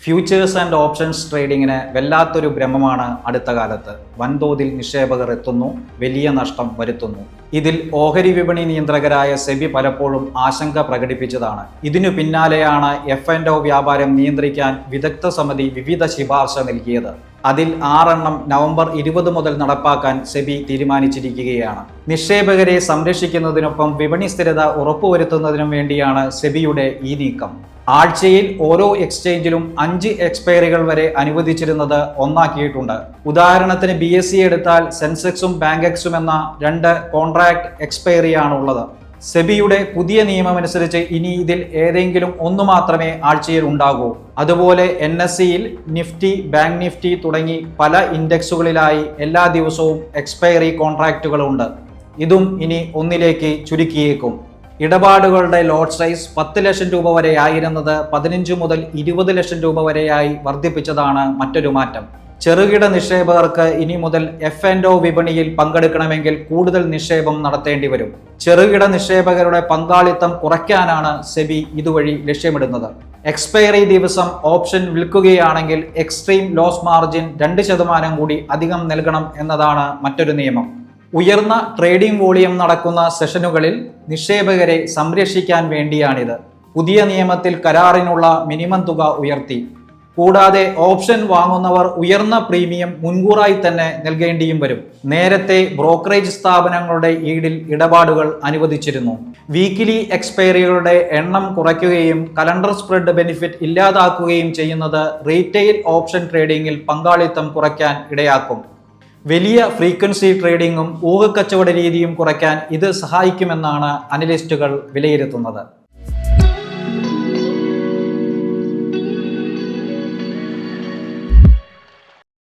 Futures and options ട്രേഡിങ്ങിന് വല്ലാത്തൊരു ഭ്രമമാണ് അടുത്ത കാലത്ത്. വൻതോതിൽ നിക്ഷേപകർ എത്തുന്നു, വലിയ നഷ്ടം വരുത്തുന്നു. ഇതിൽ ഓഹരി വിപണി നിയന്ത്രകരായ സെബി പലപ്പോഴും ആശങ്ക പ്രകടിപ്പിച്ചതാണ്. ഇതിനു പിന്നാലെയാണ് F&O വ്യാപാരം നിയന്ത്രിക്കാൻ വിദഗ്ധ സമിതി വിവിധ ശുപാർശ നൽകിയത്. അതിൽ 6 നവംബർ 20 മുതൽ നടപ്പാക്കാൻ സെബി തീരുമാനിച്ചിരിക്കുകയാണ്. നിക്ഷേപകരെ സംരക്ഷിക്കുന്നതിനൊപ്പം വിപണി സ്ഥിരത ഉറപ്പുവരുത്തുന്നതിനും വേണ്ടിയാണ് സെബിയുടെ ഈ നീക്കം. ആഴ്ചയിൽ ഓരോ എക്സ്ചേഞ്ചിലും 5 എക്സ്പയറികൾ വരെ അനുവദിച്ചിരുന്നത് ഒന്നാക്കിയിട്ടുണ്ട്. ഉദാഹരണത്തിന് BSE എടുത്താൽ സെൻസെക്സും ബാങ്കെക്സും എന്ന 2 കോൺട്രാക്ട് എക്സ്പയറിയാണ് ഉള്ളത്. സെബിയുടെ പുതിയ നിയമമനുസരിച്ച് ഇനി ഇതിൽ ഏതെങ്കിലും ഒന്ന് മാത്രമേ ആഴ്ചയിൽ ഉണ്ടാകൂ. അതുപോലെ NSEയിൽ നിഫ്റ്റി, ബാങ്ക് നിഫ്റ്റി തുടങ്ങി പല ഇൻഡെക്സുകളിലായി എല്ലാ ദിവസവും എക്സ്പയറി കോൺട്രാക്റ്റുകളുണ്ട്. ഇതും ഇനി ഒന്നിലേക്ക് ചുരുക്കിയേക്കും. ഇടപാടുകളുടെ ലോട്ട് സൈസ് 10 ലക്ഷം രൂപ വരെ ആയിരുന്നത് 15 മുതൽ 20 ലക്ഷം രൂപ വരെയായി വർദ്ധിപ്പിച്ചതാണ് മറ്റൊരു മാറ്റം. ചെറുകിട നിക്ഷേപകർക്ക് ഇനി മുതൽ F&O വിപണിയിൽ പങ്കെടുക്കണമെങ്കിൽ കൂടുതൽ നിക്ഷേപം നടത്തേണ്ടി വരും. ചെറുകിട നിക്ഷേപകരുടെ പങ്കാളിത്തം കുറയ്ക്കാനാണ് സെബി ഇതുവഴി ലക്ഷ്യമിടുന്നത്. എക്സ്പയറി ദിവസം ഓപ്ഷൻ വിൽക്കുകയാണെങ്കിൽ എക്സ്ട്രീം ലോസ് മാർജിൻ 2% കൂടി അധികം നൽകണം എന്നതാണ് മറ്റൊരു നിയമം. ഉയർന്ന ട്രേഡിംഗ് വോളിയം നടക്കുന്ന സെഷനുകളിൽ നിക്ഷേപകരെ സംരക്ഷിക്കാൻ വേണ്ടിയാണിത്. പുതിയ നിയമത്തിൽ കരാറിനുള്ള മിനിമം തുക ഉയർത്തി. കൂടാതെ ഓപ്ഷൻ വാങ്ങുന്നവർ ഉയർന്ന പ്രീമിയം മുൻകൂറായി തന്നെ നൽകേണ്ടിയും വരും. നേരത്തെ ബ്രോക്കറേജ് സ്ഥാപനങ്ങളുടെ ഈടിൽ ഇടപാടുകൾ അനുവദിച്ചിരുന്നു. വീക്കിലി എക്സ്പയറികളുടെ എണ്ണം കുറയ്ക്കുകയും കലണ്ടർ സ്പ്രെഡ് ബെനിഫിറ്റ് ഇല്ലാതാക്കുകയും ചെയ്യുന്നത് റീറ്റെയിൽ ഓപ്ഷൻ ട്രേഡിംഗിൽ പങ്കാളിത്തം കുറയ്ക്കാൻ ഇടയാക്കും. വലിയ ഫ്രീക്വൻസി ട്രേഡിംഗും ഊഹക്കച്ചവട രീതിയും കുറയ്ക്കാൻ ഇത് സഹായിക്കുമെന്നാണ് അനലിസ്റ്റുകൾ വിലയിരുത്തുന്നത്.